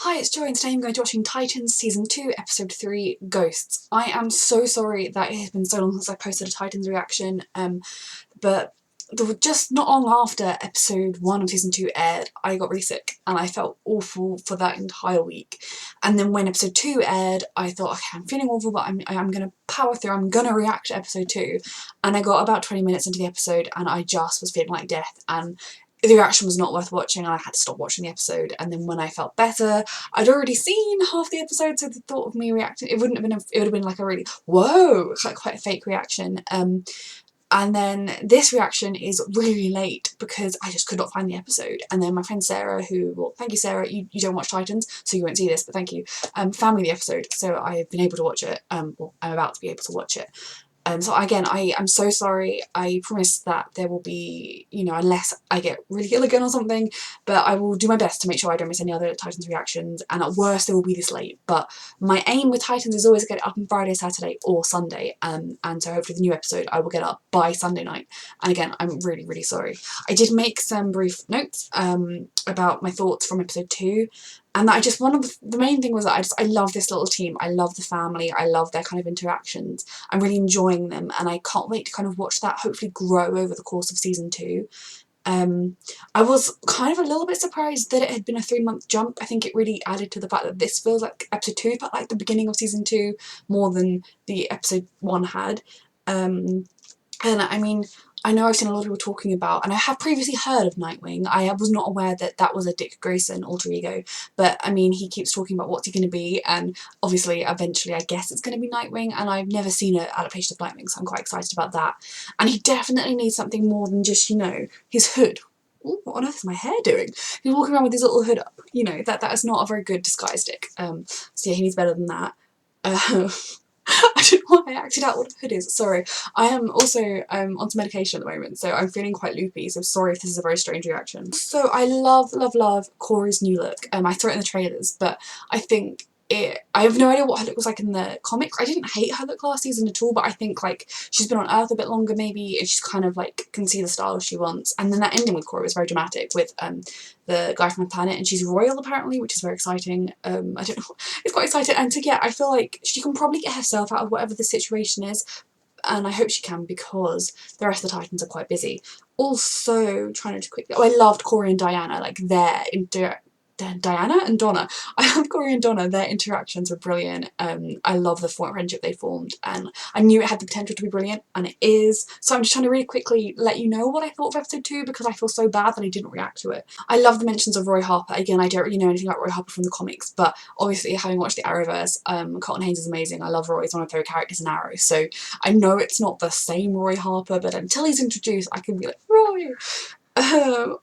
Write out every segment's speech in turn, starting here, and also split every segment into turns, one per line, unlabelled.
Hi, it's Joy and today I'm going to be watching Titans Season 2, Episode 3, Ghosts. I am so sorry that it has been so long since I posted a Titans reaction, but just not long after Episode 1 of Season 2 aired, I got really sick and I felt awful for that entire week. And then when Episode 2 aired, I thought, okay, I'm feeling awful, but I'm going to power through, I'm going to react to Episode 2. And I got about 20 minutes into the episode and I just was feeling like death, and the reaction was not worth watching and I had to stop watching the episode. And then when I felt better, I'd already seen half the episode, so the thought of me reacting, it would have been like a really, whoa, like quite a fake reaction. And then this reaction is really late because I just could not find the episode. And then my friend Sarah, well, thank you Sarah, you don't watch Titans, so you won't see this, but thank you, found me the episode, so I've been able to watch it, well, I'm about to be able to watch it. So again, I'm so sorry. I promise that there will be, unless I get really ill again or something, but I will do my best to make sure I don't miss any other Titans reactions, and at worst they will be this late. But my aim with Titans is always to get it up on Friday, Saturday or Sunday, and so hopefully the new episode I will get up by Sunday night. And again, I'm really, really sorry. I did make some brief notes about my thoughts from episode 2, and that one of the main thing was that I love this little team. I love the family. I love their kind of interactions. I'm really enjoying them, and I can't wait to kind of watch that hopefully grow over the course of season 2. I was kind of a little bit surprised that it had been a 3-month jump. I think it really added to the fact that this feels like episode 2 felt like the beginning of season 2 more than the episode 1 had. And I mean, I know I've seen a lot of people talking about, and I have previously heard of Nightwing. I was not aware that that was a Dick Grayson alter ego, but I mean, he keeps talking about what's he going to be, and obviously, eventually, I guess it's going to be Nightwing, and I've never seen an adaptation of Nightwing, so I'm quite excited about that. And he definitely needs something more than just, his hood. Ooh, what on earth is my hair doing? He's walking around with his little hood up. That is not a very good disguise stick. So yeah, he needs better than that. I don't know why I acted out what a hood is, sorry. I am also on some medication at the moment, so I'm feeling quite loopy, so sorry if this is a very strange reaction. So I love, love, love Corey's new look. I saw it in the trailers, but I think I have no idea what her look was like in the comics. I didn't hate her look last season at all, but I think like she's been on Earth a bit longer maybe, and she's kind of like can see the style she wants. And then that ending with Corey was very dramatic with the guy from the planet, and she's royal apparently, which is very exciting. I don't know, it's quite exciting. And so yeah, I feel like she can probably get herself out of whatever the situation is, and I hope she can because the rest of the Titans are quite busy. Also, trying to quickly, I loved Corey and Diana, like their Diana and Donna. I love Corey and Donna, their interactions were brilliant. I love the friendship they formed, and I knew it had the potential to be brilliant, and it is. So I'm just trying to really quickly let you know what I thought of episode 2 because I feel so bad that I didn't react to it. I love the mentions of Roy Harper. Again, I don't really know anything about Roy Harper from the comics, but obviously having watched the Arrowverse, Cotton Haynes is amazing. I love Roy, he's one of my favourite characters in Arrow, so I know it's not the same Roy Harper, but until he's introduced I can be like, Roy!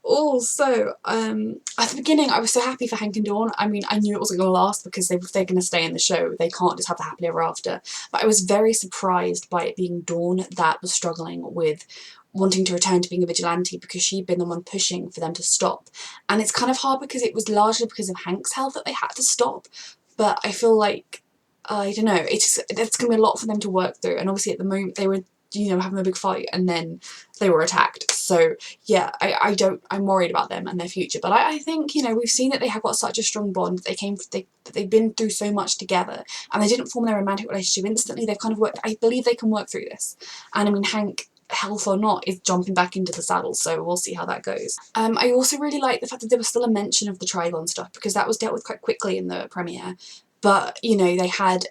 Also, at the beginning I was so happy for Hank and Dawn. I mean, I knew it wasn't going to last because if they're going to stay in the show, they can't just have the happily ever after. But I was very surprised by it being Dawn that was struggling with wanting to return to being a vigilante because she'd been the one pushing for them to stop. And it's kind of hard because it was largely because of Hank's health that they had to stop. But I feel like, I don't know, it's going to be a lot for them to work through. And obviously at the moment they were, having a big fight and then they were attacked. So yeah, I'm worried about them and their future. But I think, we've seen that they have got such a strong bond. They've been through so much together, and they didn't form their romantic relationship instantly. They've kind of worked, I believe they can work through this. And I mean, Hank, health or not, is jumping back into the saddle, so we'll see how that goes. I also really like the fact that there was still a mention of the Trigon stuff because that was dealt with quite quickly in the premiere. But, they had,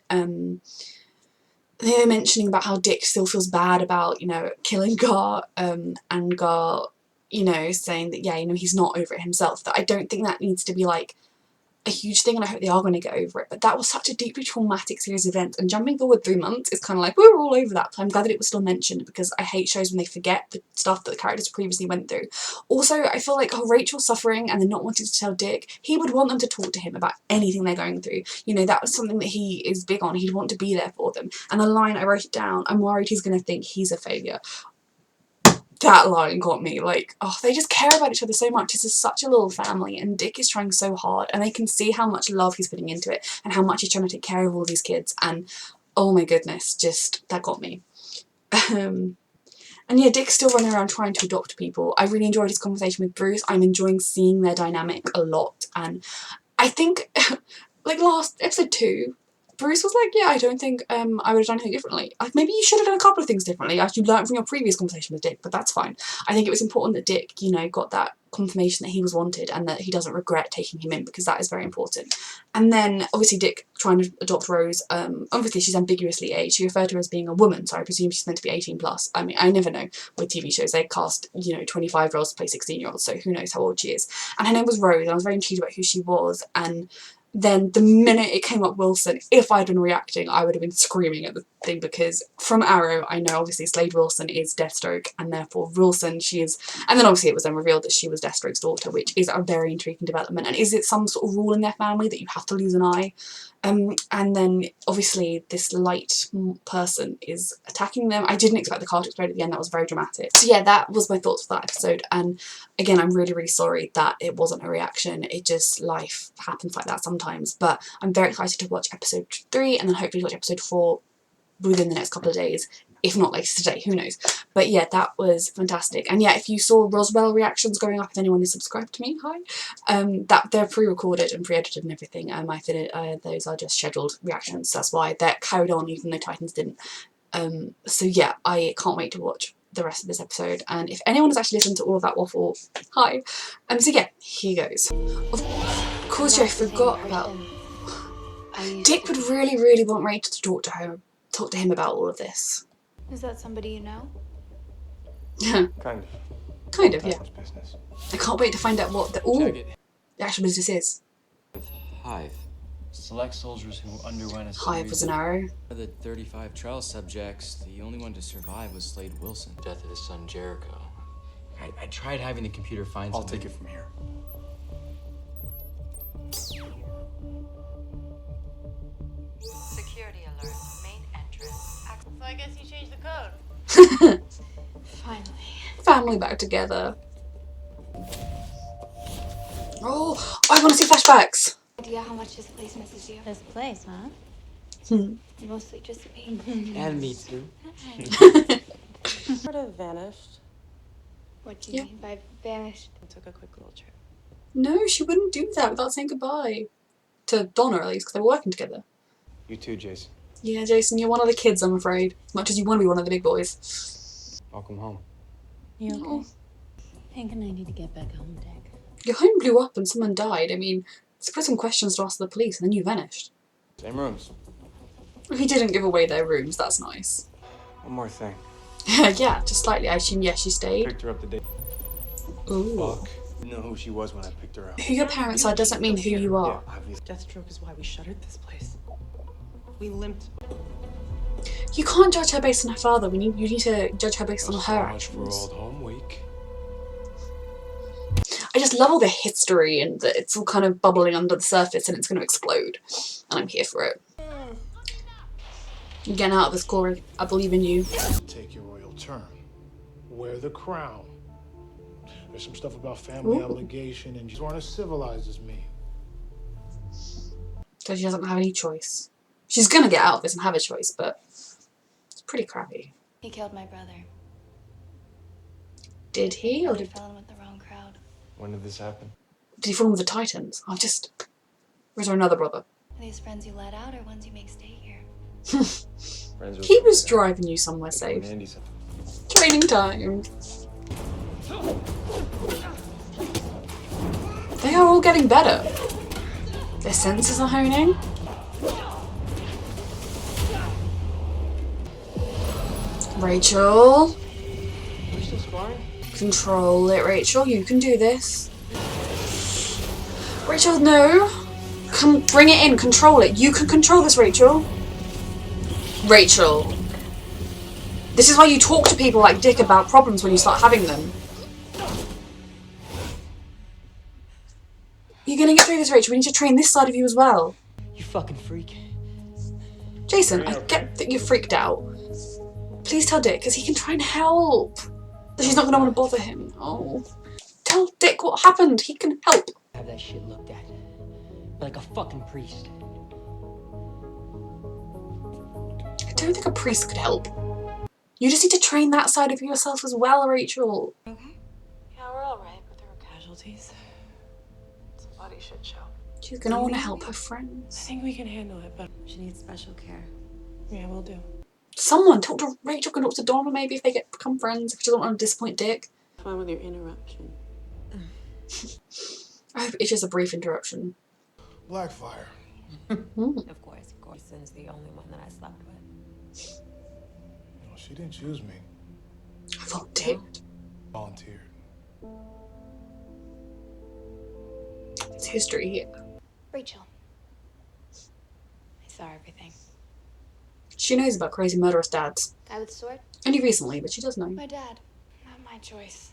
they were mentioning about how Dick still feels bad about, killing Gar, and Gar, saying that, yeah, he's not over it himself. That I don't think that needs to be, like, a huge thing, and I hope they are going to get over it. But that was such a deeply traumatic series of events, and jumping forward 3 months is kind of like, we were all over that. But I'm glad that it was still mentioned because I hate shows when they forget the stuff that the characters previously went through. Also, I feel like Rachel suffering and then not wanting to tell Dick, he would want them to talk to him about anything they're going through. That was something that he is big on. He'd want to be there for them. And the line, I wrote it down, I'm worried he's going to think he's a failure. That line got me, like, oh, they just care about each other so much. This is such a little family, and Dick is trying so hard, and they can see how much love he's putting into it, and how much he's trying to take care of all these kids, and oh my goodness, just, that got me. And yeah, Dick's still running around trying to adopt people. I really enjoyed his conversation with Bruce. I'm enjoying seeing their dynamic a lot, and I think like last episode 2, Bruce was like, yeah, I don't think I would have done anything differently. Like, maybe you should have done a couple of things differently as you learned from your previous conversation with Dick, but that's fine. I think it was important that Dick, you know, got that confirmation that he was wanted and that he doesn't regret taking him in, because that is very important. And then obviously Dick trying to adopt Rose, obviously she's ambiguously aged. She referred to her as being a woman, so I presume she's meant to be 18 plus. I mean, I never know with TV shows. They cast, you know, 25-year-olds to play 16-year-olds, so who knows how old she is. And her name was Rose, and I was very intrigued about who she was. And then the minute it came up Wilson, if I'd been reacting, I would have been screaming at the thing, because from Arrow, I know obviously Slade Wilson is Deathstroke, and therefore Wilson, she is, and then obviously it was then revealed that she was Deathstroke's daughter, which is a very intriguing development. And is it some sort of rule in their family that you have to lose an eye? And then obviously this light person is attacking them. I didn't expect the car to explode at the end. That was very dramatic. So yeah, that was my thoughts for that episode. And again, I'm really, really sorry that it wasn't a reaction. It just, life happens like that sometimes. But I'm very excited to watch episode 3 and then hopefully watch episode 4 within the next couple of days. If not later today, who knows. But yeah, that was fantastic. And yeah, if you saw Roswell reactions going up, if anyone is subscribed to me, hi, that they're pre-recorded and pre-edited and everything. I finished, those are just scheduled reactions. That's why they're carried on even though Titans didn't. So yeah, I can't wait to watch the rest of this episode. And if anyone has actually listened to all of that waffle, hi. So yeah, here goes. Of course, I forgot about... Dick would really, really want Rachel to talk to him about all of this.
Is that somebody you know?
Kind of.
Kind of, yeah.
Business.
I can't wait to find out what the actual business is.
Hive.
Select soldiers who underwent a
Hive was an arrow.
Of the 35 trial subjects, the only one to survive was Slade Wilson. Death of his son Jericho. I tried having the computer find
I'll
something.
take it from here.
Security alert. Main entrance.
So I guess you changed the code. Finally.
Family back together. Oh, I want to see flashbacks.
Idea how much this place misses you.
This place, huh?
Mostly just me.
And me too.
Sort of vanished.
What do you mean by vanished?
And took a quick little trip.
No, she wouldn't do that without saying goodbye. To Donna, at least, because they were working together.
You too, Jason.
Yeah, Jason, you're one of the kids, I'm afraid. As much as you want to be one of the big boys.
Welcome home.
You okay?
Oh.
Hank and I need to get back home, Dick.
Your home blew up and someone died. I mean, it's put some questions to ask the police and then you vanished.
Same rooms.
He didn't give away their rooms, that's nice.
One more thing.
Yeah, just slightly. I assume, yes, she stayed.
Picked her up the day.
Ooh.
Fuck. You know who she was when I picked her up.
Who your parents are doesn't mean who you are.
Yeah, obviously.
Deathstroke is why we shuttered this place. We limped.
You can't judge her based on her father. You need to judge her based on her
So much for
actions.
Old Home Week.
I just love all the history and that it's all kind of bubbling under the surface and it's going to explode. And I'm here for it. You're getting out of this, Corey. I believe in you.
Take your royal turn. Wear the crown. There's some stuff about family obligation, and you weren't as civilized as me.
So she doesn't have any choice. She's going to get out of this and have a choice, but it's pretty crappy.
He killed my brother.
Did he? Or
I
did
fell in with the wrong crowd.
When did this happen?
he fall in with the Titans? Or is there another brother?
Are these friends you let out or ones you make stay here?
Friends
He was driving you somewhere
Like when
safe.
Andy said.
Training time. They are all getting better. Their senses are honing. Rachel.
We're still sparring?
Control it, Rachel. You can do this. Rachel, no. Come, bring it in. Control it. You can control this, Rachel. Rachel. This is why you talk to people like Dick about problems when you start having them. You're gonna get through this, Rachel. We need to train this side of you as well.
You fucking freak.
Jason, I get that you're freaked out. Please tell Dick, because he can try and help. But she's not gonna want to bother him. Oh. Tell Dick what happened. He can help.
Have that shit looked at. Like a fucking priest.
I don't think a priest could help. You just need to train that side of yourself as well, Rachel.
Yeah, we're alright, but there were casualties. It's a bloody shit show.
She's gonna want to help her
I
friends.
think we can handle it, but
She needs special care.
yeah, we'll do.
Someone talk to Rachel, can talk to Donna maybe if they become friends. If she doesn't want to disappoint Dick.
Fine with your interruption.
I hope it's just a brief interruption.
Blackfire.
Of course. Sin's the only one that I slept with.
You know, she didn't choose me.
I thought Dick.
Volunteered.
It's history here.
Rachel. I saw everything.
She knows about crazy murderous dads.
Guy with the sword?
Only recently, but she does know.
My dad. Not my choice.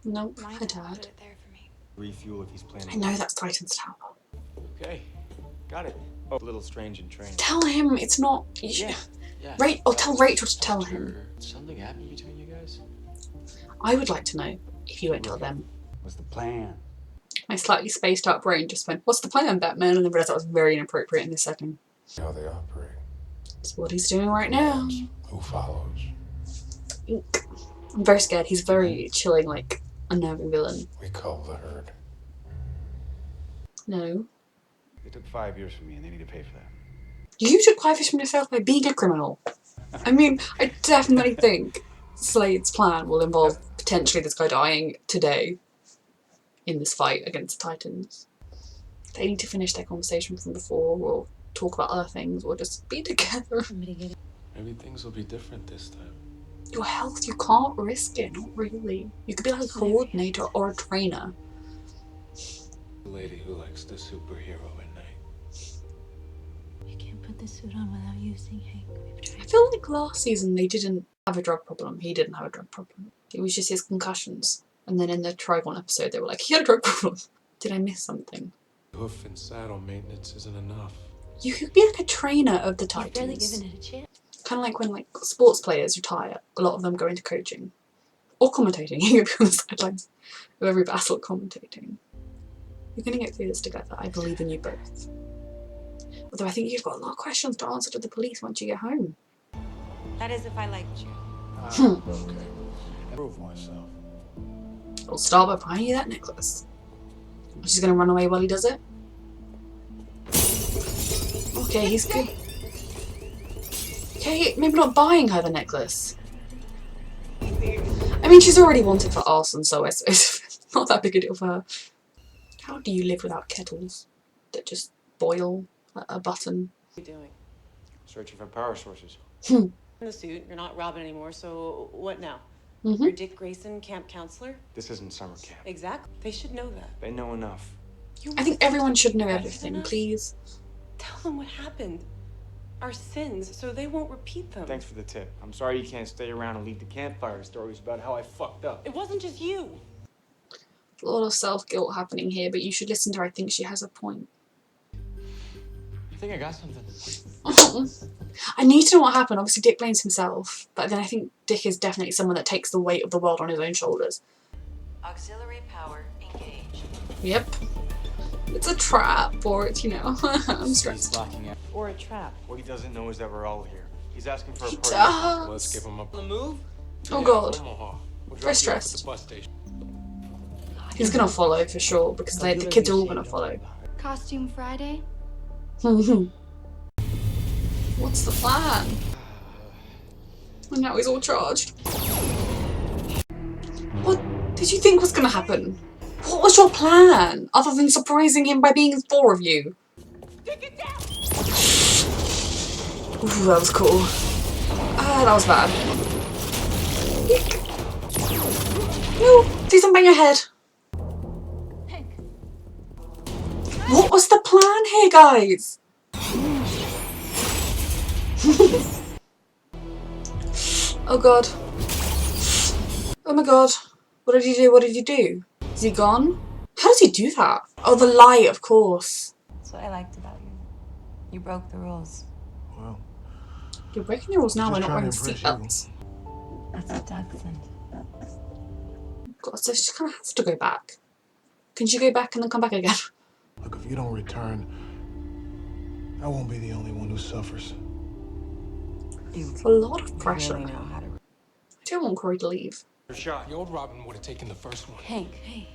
Nope,
My
her
dad
dad.
put it there for me.
Refuel if he's planning.
I know that's Titan's Tower.
Okay, got it. Oh, a little strange in training.
Tell him it's not. You should,
Yeah.
tell Rachel to tell him.
Sure. Something happened between you guys?
I would like to know if you won't tell them.
What's the plan?
My slightly spaced out brain just went, "What's the plan, Batman?" And then realised that was very inappropriate in this setting.
How they operate.
It's what he's doing right now.
Who follows?
Eek. I'm very scared. He's very chilling, like unnerving villain.
We call the herd.
No.
They took 5 years from me and they need to pay for that.
You took 5 years from yourself by being a criminal. I mean, I definitely think Slade's plan will involve potentially this guy dying today in this fight against the Titans. They need to finish their conversation from before, or talk about other things, or just be together.
Maybe things will be different this time.
Your health, you can't risk it, not really. You could be like a coordinator or a trainer.
The lady who likes the superhero at night.
You can't put the suit on without using Hank. We've tried.
I feel like last season they didn't have a drug problem. He didn't have a drug problem. It was just his concussions. And then in the Trigon episode they were like, he had a drug problem. Did I miss something?
Hoof and saddle maintenance isn't enough.
You could be like a trainer of the
You've barely
Titans.
given it a chance.
Kind of like when like sports players retire, a lot of them go into coaching. Or commentating. You could be on the sidelines of every battle commentating. You're going to get through this together. I believe in you both. Although I think you've got a lot of questions to answer to the police once you get home.
That is if I liked you.
Okay. Prove myself.
I'll start by buying you that necklace. She's going to run away while he does it. Okay, he's good. Okay, maybe not buying her the necklace. I mean, she's already wanted for arson, so it's not that big a deal for her. How do you live without kettles that just boil a button?
What are you doing?
Searching for power sources.
In the suit, you're not Robin anymore, so what now? You're Dick Grayson, camp counselor?
This isn't summer camp.
Exactly. They should know that.
They know enough.
I think everyone should know
Better
everything,
than us.
please.
Tell them what happened. Our sins, so they won't repeat them.
Thanks for the tip. I'm sorry you can't stay around and lead the campfire stories about how I fucked up.
It wasn't just you.
A lot of self-guilt happening here, but you should listen to her. I think she has a point.
I think I got something.
I need to know what happened. Obviously, Dick blames himself, but then I think Dick is definitely someone that takes the weight of the world on his own shoulders.
Auxiliary power engaged.
Yep. It's a trap, or it's, you know, I'm
He's
stressed.
locking out.
Or a trap.
What he doesn't know is that we're all here. He's asking for a
He
party.
does.
Let's give him a
On the move?
Oh god.
Omaha. We'll
Very
drop you off at
stressed.
the bus station.
He's gonna follow for sure, because the kids are all gonna follow.
Costume Friday?
What's the plan? And now he's all charged. What did you think was gonna happen? What was your plan, other than surprising him by being 4 of you? Ooh, that was cool. Ah, that was bad. Eek. No, do something on your head.
Hank.
What was the plan here, guys? Oh god. Oh my god. What did you do? What did you do? Is he gone? How does he do that? Oh, the light, of course.
That's what I liked about you. You broke the rules.
Well,
You're breaking the rules now by
Just
not wearing
trying to impress
seatbelts.
That's what Doug said.
God, so she kind of has to go back. Can she go back and then come back again?
look, if you don't return, I won't be the only one who suffers.
It's a lot of pressure.
Really know how to.
I don't want Corey to leave.
Your shot.
The old Robin would have taken the first one.
Hank. Hey.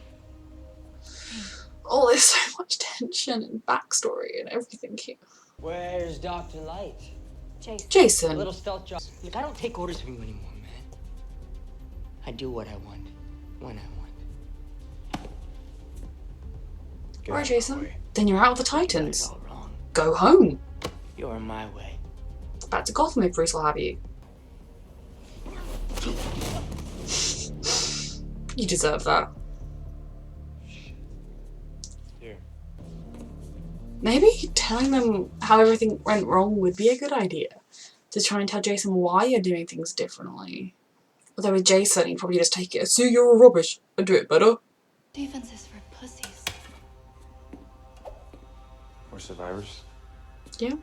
Oh, there's so much tension and backstory and everything here.
Where's Dr. Light?
Jason.
Little stealth job. Look, I don't take orders from you anymore, man. I do what I want, when I want.
Alright, Jason. Then you're out of the Titans.
All wrong.
Go home.
You're my way.
Back to Gotham if Bruce will have you. You deserve that.
Here.
Maybe telling them how everything went wrong would be a good idea. To try and tell Jason why you're doing things differently. Although with Jason, he'd probably just take it as, see, you're rubbish, and do it better.
Defense is for pussies.
We're survivors.
Yeah.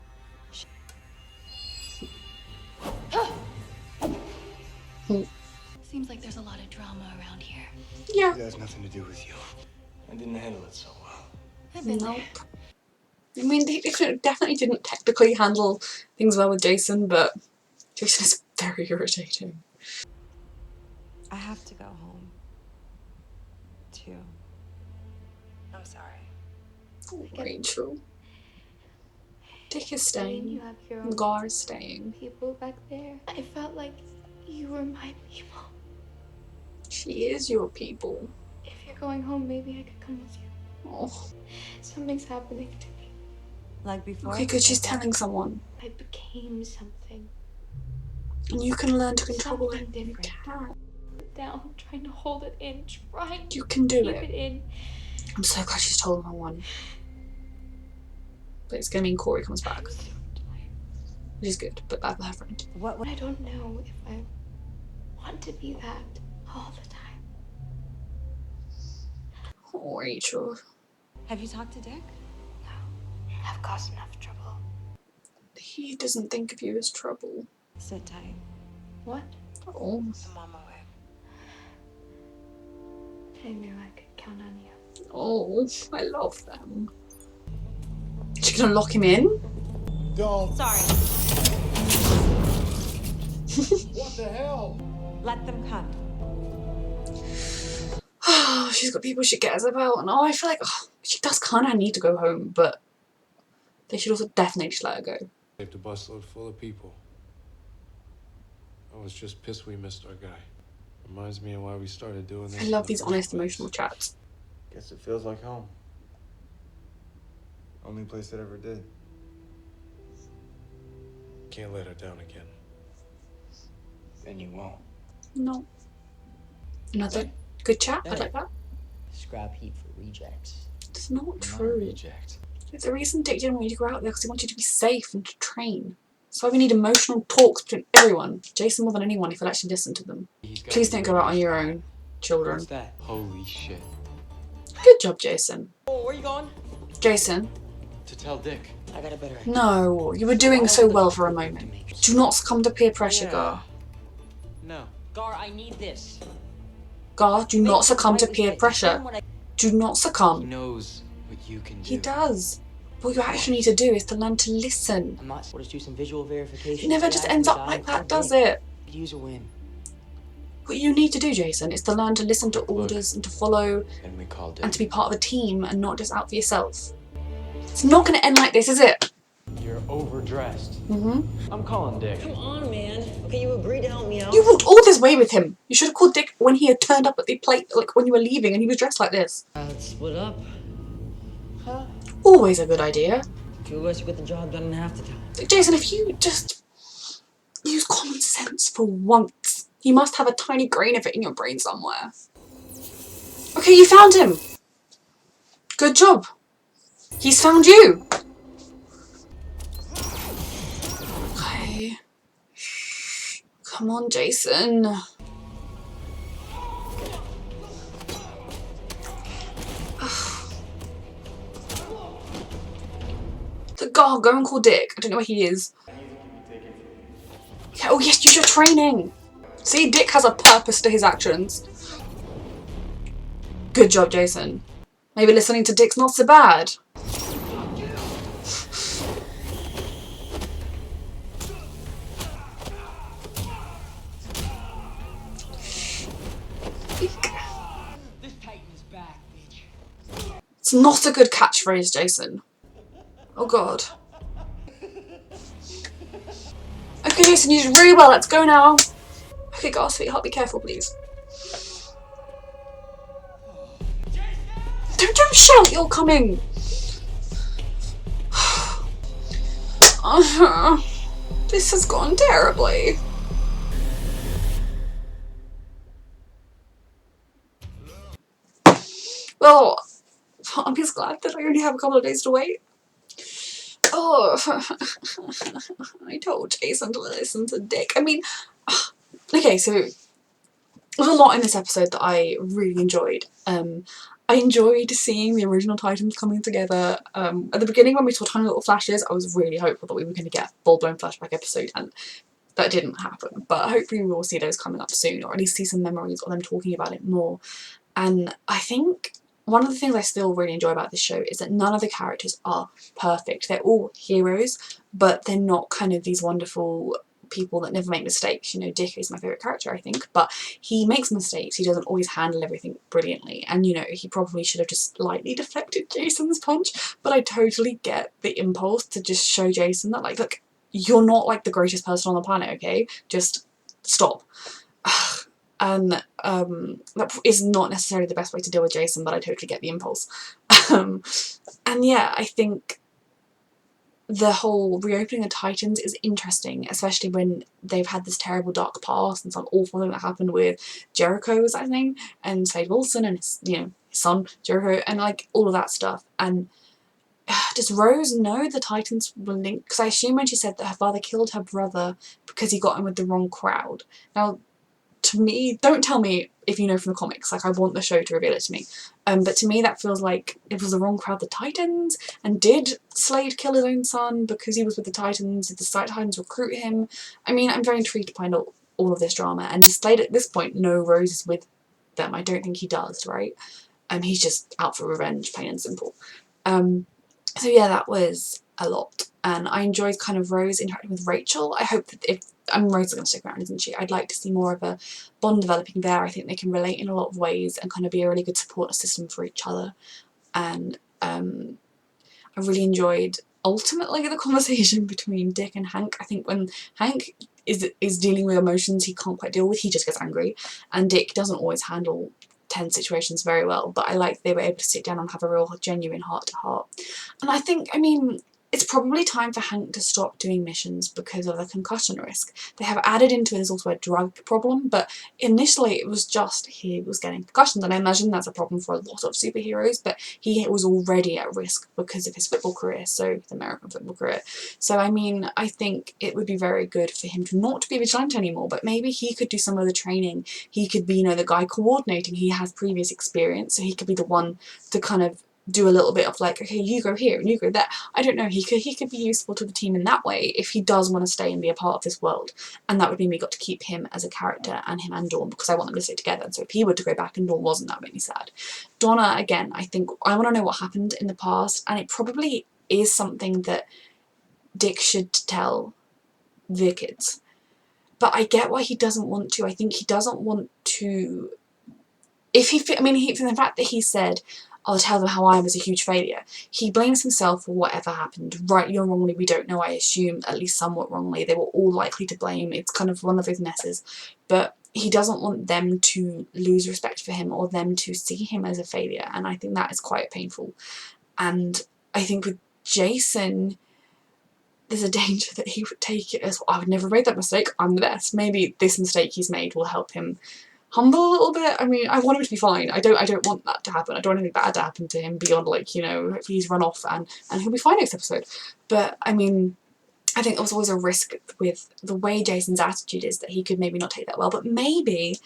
Seems like there's a lot of drama around here.
Yeah.
It has nothing to do with you.
I didn't handle it so well.
I've been
Nope.
there.
I mean, they definitely didn't technically handle things well with Jason, but Jason is very irritating.
I have to go home. Too. I'm sorry.
Oh, Rachel. Dick is
I mean,
staying.
you have your own
Gar is staying.
people back there. I felt like you were my people.
She is your people.
If you're going home, maybe I could come with you.
Oh.
Something's happening to me.
Like before.
Okay, good, she's telling someone.
I became something.
And you can learn to control it.
Something
You
different.
can.
Down, trying to hold it in, trying to
You can do
keep
it.
it in.
I'm so glad she's told no one. But it's gonna mean Corey comes back.
I'm so tired.
Which is good, but bad for her friend.
What?
I don't know if I want to be that all the time.
Oh, Rachel.
Have you talked to Dick?
I've caused enough trouble.
He doesn't think of you as trouble.
Sit tight.
What?
Oh.
I'm on my way.
I knew I could count on you.
Oh, I love them. She's gonna lock him in?
Don't.
Sorry.
What the hell?
Let them come.
Oh, she's got people she cares about, and I feel like she does kind of need to go home, but they should also definitely just let her go.
Saved a busload full of people. I was just pissed we missed our guy. Reminds me of why we started doing this.
I love these honest, emotional chats.
Guess it feels like home. Only place that ever did.
Can't let her down again.
Then you won't.
No. Another good chat? I'd like that.
Scrap heap for rejects.
It's not
You're not a
true.
reject.
There's a reason Dick didn't want you to go out there because he wanted you to be safe and to train. That's why we need emotional talks between everyone. Jason more than anyone if he'll actually listen to them.
He's got
Please
me
don't go out on your own, children.
What's that? Holy shit.
Good job, Jason.
Oh, where you going?
Jason,
To tell Dick. I got a better idea.
no, you were doing so well for a moment. Do not succumb to peer pressure, Gar.
No. Gar, I need this.
Gar, do not succumb to peer pressure. Do not
He
succumb.
knows what you can do.
He does. What you actually need to do is to learn to listen.
I'm not. We'll just do some visual verification.
It never just ends up like that, does it?
Use a win.
What you need to do, Jason, is to learn to listen to orders and to follow
And we called
and
it.
to be part of a team and not just out for yourself. It's not going to end like this, is it?
You're overdressed.
Mm-hmm.
I'm calling Dick.
Come on, man. Okay, you agreed to help me out.
You walked all this way with him. You should have called Dick when he had turned up at the plate, like when you were leaving and he was dressed like this.
Let's split up.
Always a good idea.
Two of us get the job done in half the time.
Jason, if you just use common sense for once, you must have a tiny grain of it in your brain somewhere. Okay, you found him. Good job. He's found you. Okay. Come on, Jason. Go and call Dick. I don't know where he is. Yeah, oh yes, use your training. See, Dick has a purpose to his actions. Good job, Jason. Maybe listening to Dick's not so bad.
This Titan is back, bitch.
It's not a good catchphrase, Jason. Oh god. Okay, Jason, you did really well. Let's go now. Okay, God, sweetheart, be careful, please. Don't shout, you're coming. This has gone terribly. Well, I'm just glad that I only have a couple of days to wait. Oh, I told Jason to listen to Dick. I mean, okay, so there's a lot in this episode that I really enjoyed. I enjoyed seeing the original Titans coming together. At the beginning when we saw tiny little flashes, I was really hopeful that we were going to get a full-blown flashback episode, and that didn't happen. But hopefully we will see those coming up soon, or at least see some memories or them talking about it more. And I think one of the things I still really enjoy about this show is that none of the characters are perfect. They're all heroes, but they're not kind of these wonderful people that never make mistakes. You know, Dick is my favourite character, I think, but he makes mistakes. He doesn't always handle everything brilliantly, and you know, he probably should have just slightly deflected Jason's punch, but I totally get the impulse to just show Jason that, like, look, you're not like the greatest person on the planet, okay? Just stop. And that is not necessarily the best way to deal with Jason, but I totally get the impulse. And yeah, I think the whole reopening of Titans is interesting, especially when they've had this terrible dark past and some awful thing that happened with Jericho, was that his name? And Slade Wilson and his, you know, his son Jericho, and like all of that stuff. And does Rose know the Titans were linked? Because I assume when she said that her father killed her brother because he got in with the wrong crowd. Now, to me, don't tell me if you know from the comics, like I want the show to reveal it to me. But to me that feels like it was the wrong crowd, the Titans, and did Slade kill his own son because he was with the Titans? Did the Titans recruit him? I mean, I'm very intrigued to find out all of this drama, and does Slade at this point know Rose is with them? I don't think he does, right? He's just out for revenge, plain and simple. So yeah, that was a lot, and I enjoyed kind of Rose interacting with Rachel. I hope that if Rose is going to stick around, isn't she? I'd like to see more of a bond developing there. I think they can relate in a lot of ways and kind of be a really good support system for each other. And I really enjoyed ultimately the conversation between Dick and Hank. I think when Hank is dealing with emotions he can't quite deal with, he just gets angry, and Dick doesn't always handle tense situations very well, but I like they were able to sit down and have a real genuine heart-to-heart. And I think, I mean, it's probably time for Hank to stop doing missions because of the concussion risk. They have added into it as also a drug problem, but initially it was just he was getting concussions, and I imagine that's a problem for a lot of superheroes, but he was already at risk because of his football career, so his American football career. So I mean, I think it would be very good for him to not be Vigilante anymore, but maybe he could do some of the training. He could be, you know, the guy coordinating. He has previous experience, so he could be the one to kind of do a little bit of like, okay, you go here and you go there. I don't know, he could be useful to the team in that way if he does want to stay and be a part of this world. And that would mean we got to keep him as a character and him and Dawn, because I want them to stay together. And so if he were to go back and Dawn wasn't, that would make me sad. Donna, again, I think I want to know what happened in the past, and it probably is something that Dick should tell the kids. But I get why he doesn't want to. I think he doesn't want to, if he, I mean, from the fact that he said, I'll tell them how I was a huge failure. He blames himself for whatever happened. Rightly or wrongly, we don't know. I assume at least somewhat wrongly. They were all likely to blame. It's kind of one of those messes. But he doesn't want them to lose respect for him or them to see him as a failure. And I think that is quite painful. And I think with Jason, there's a danger that he would take it as, I would never made that mistake. I'm the best. Maybe this mistake he's made will help him humble a little bit. I mean, I want him to be fine. I don't want that to happen. I don't want anything bad to happen to him beyond, like, you know, hopefully he's run off and he'll be fine next episode. But I mean, I think there's always a risk with the way Jason's attitude is that he could maybe not take that well. But maybe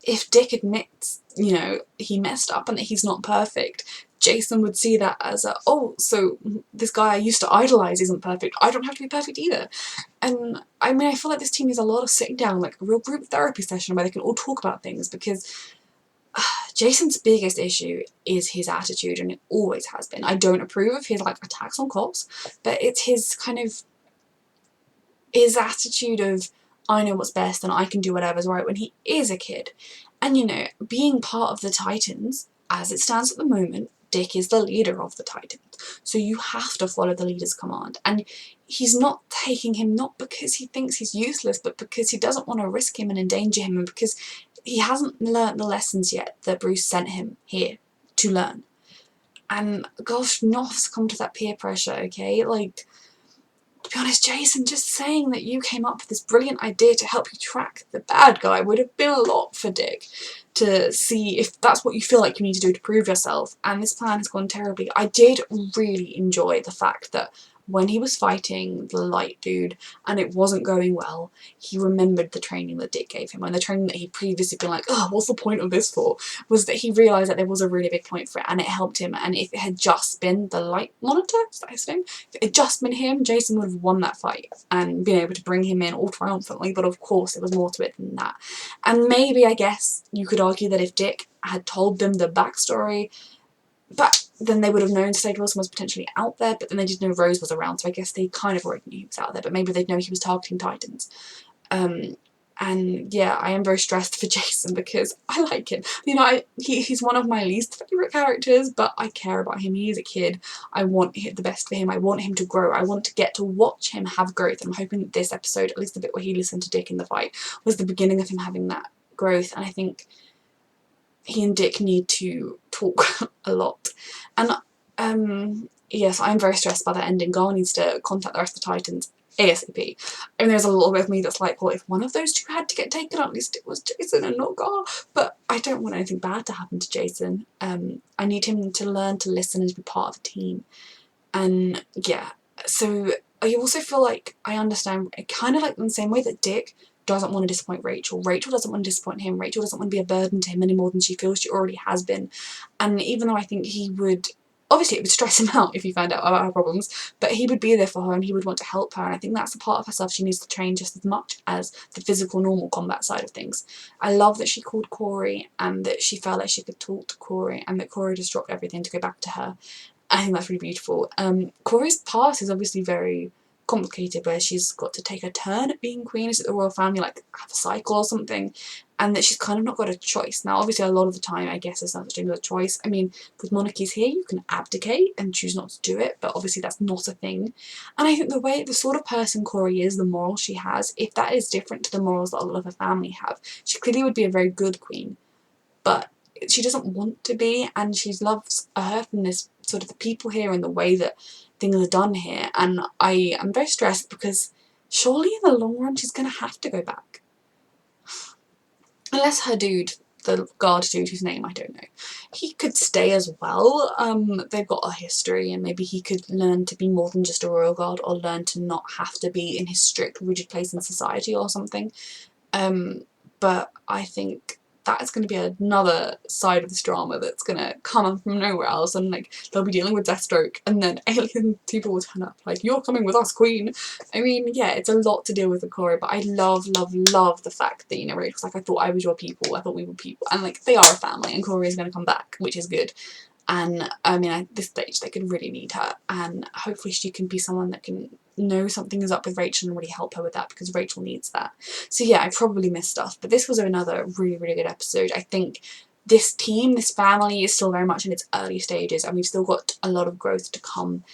if Dick admits, you know, he messed up and that he's not perfect, Jason would see that as a, oh, so this guy I used to idolise isn't perfect. I don't have to be perfect either. And I mean, I feel like this team needs a lot of sitting down, like a real group therapy session where they can all talk about things, because Jason's biggest issue is his attitude, and it always has been. I don't approve of his, like, attacks on cops, but it's his kind of, his attitude of, I know what's best and I can do whatever's right when he is a kid. And, you know, being part of the Titans as it stands at the moment, Dick is the leader of the Titans, so you have to follow the leader's command. And he's not taking him not because he thinks he's useless, but because he doesn't want to risk him and endanger him, and because he hasn't learnt the lessons yet that Bruce sent him here to learn. And gosh, not succumb to that peer pressure, okay? Like, to be honest, Jason, just saying that you came up with this brilliant idea to help you track the bad guy would have been a lot for Dick to see if that's what you feel like you need to do to prove yourself. And this plan has gone terribly. I did really enjoy the fact that when he was fighting the light dude and it wasn't going well, he remembered the training that Dick gave him, and the training that he'd previously been like, oh, what's the point of this for, was that he realised that there was a really big point for it, and it helped him. And if it had just been the light monitor, is that his name? If it had just been him, Jason would have won that fight and been able to bring him in all triumphantly, but of course there was more to it than that. And maybe, I guess, you could argue that if Dick had told them the backstory, but then they would have known Slade Wilson was potentially out there, but then they didn't know Rose was around, so I guess they kind of already knew he was out there, but maybe they'd know he was targeting Titans. And yeah, I am very stressed for Jason because I like him. You know, he's one of my least favourite characters, but I care about him. He is a kid. I want the best for him. I want him to grow. I want to get to watch him have growth. I'm hoping that this episode, at least the bit where he listened to Dick in the fight, was the beginning of him having that growth, and I think he and Dick need to talk a lot. And yes, I'm very stressed by that ending. Gar needs to contact the rest of the Titans ASAP. And there's a little bit of me that's like, well, if one of those two had to get taken, at least it was Jason and not Gar. But I don't want anything bad to happen to Jason. I need him to learn to listen and to be part of a team. And yeah, so I also feel like I understand, kind of like in the same way that Dick doesn't want to disappoint Rachel. Rachel doesn't want to disappoint him. Rachel doesn't want to be a burden to him any more than she feels she already has been. And even though I think he would, obviously it would stress him out if he found out about her problems, but he would be there for her and he would want to help her, and I think that's the part of herself she needs to train just as much as the physical normal combat side of things. I love that she called Corey and that she felt like she could talk to Corey and that Corey just dropped everything to go back to her. I think that's really beautiful. Corey's past is obviously very complicated, where she's got to take a turn at being queen. Is it the royal family like have a cycle or something, and that she's kind of not got a choice. Now obviously a lot of the time I guess there's not such thing as a choice. I mean, with monarchies here you can abdicate and choose not to do it, but obviously that's not a thing. And I think the sort of person Corey is, the morals she has, if that is different to the morals that a lot of her family have, she clearly would be a very good queen, but she doesn't want to be, and she loves Earth and this sort of the people here and the way that things are done here. And I am very stressed because surely in the long run she's going to have to go back. Unless her dude, the guard dude whose name I don't know, he could stay as well. They've got a history and maybe he could learn to be more than just a royal guard, or learn to not have to be in his strict rigid place in society or something. But I think that is going to be another side of this drama that's going to come from nowhere else, and like they'll be dealing with Deathstroke and then alien people will turn up like, you're coming with us, queen. I mean, yeah, it's a lot to deal with Corey, but I love the fact that, you know, Rachel's like, I thought I was your people, I thought we were people, and like they are a family, and Corey is going to come back, which is good. And I mean, at this stage they could really need her, and hopefully she can be someone that can know something is up with Rachel and really help her with that, because Rachel needs that. So yeah, I probably missed stuff, but this was another really good episode. I think this team, this family is still very much in its early stages, and we've still got a lot of growth to come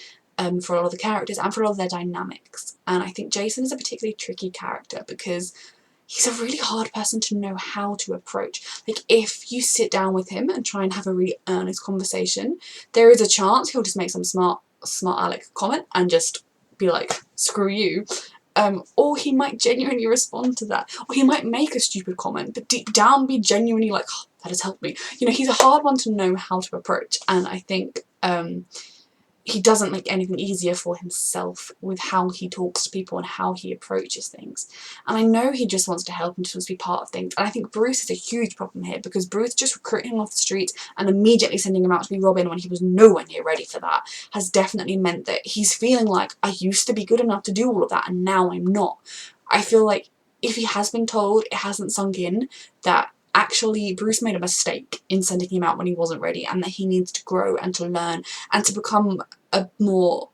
for a lot of the characters and for a lot of their dynamics. And I think Jason is a particularly tricky character because he's a really hard person to know how to approach. Like, if you sit down with him and try and have a really earnest conversation, there is a chance he'll just make some smart aleck comment and just be like, screw you. Or he might genuinely respond to that. Or he might make a stupid comment, but deep down be genuinely like, oh, that has helped me. You know, he's a hard one to know how to approach, and I think he doesn't make anything easier for himself with how he talks to people and how he approaches things. And I know he just wants to help and just wants to be part of things. And I think Bruce is a huge problem here, because Bruce just recruiting him off the streets and immediately sending him out to be Robin when he was nowhere near ready for that has definitely meant that he's feeling like, I used to be good enough to do all of that and now I'm not. I feel like if he has been told, it hasn't sunk in that actually Bruce made a mistake in sending him out when he wasn't ready, and that he needs to grow and to learn and to become a more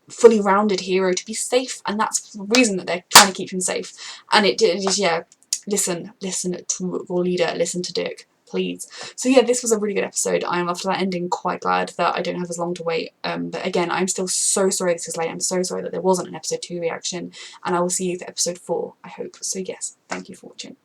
fully rounded hero, to be safe, and that's the reason that they're trying to keep him safe. And it is, yeah, listen to your leader, listen to Dick. please. So yeah, this was a really good episode. I am, after that ending, quite glad that I don't have as long to wait. But again, I'm still so sorry this is late. I'm so sorry that there wasn't an episode 2 reaction, and I will see you for episode 4, I hope. So yes, thank you for watching.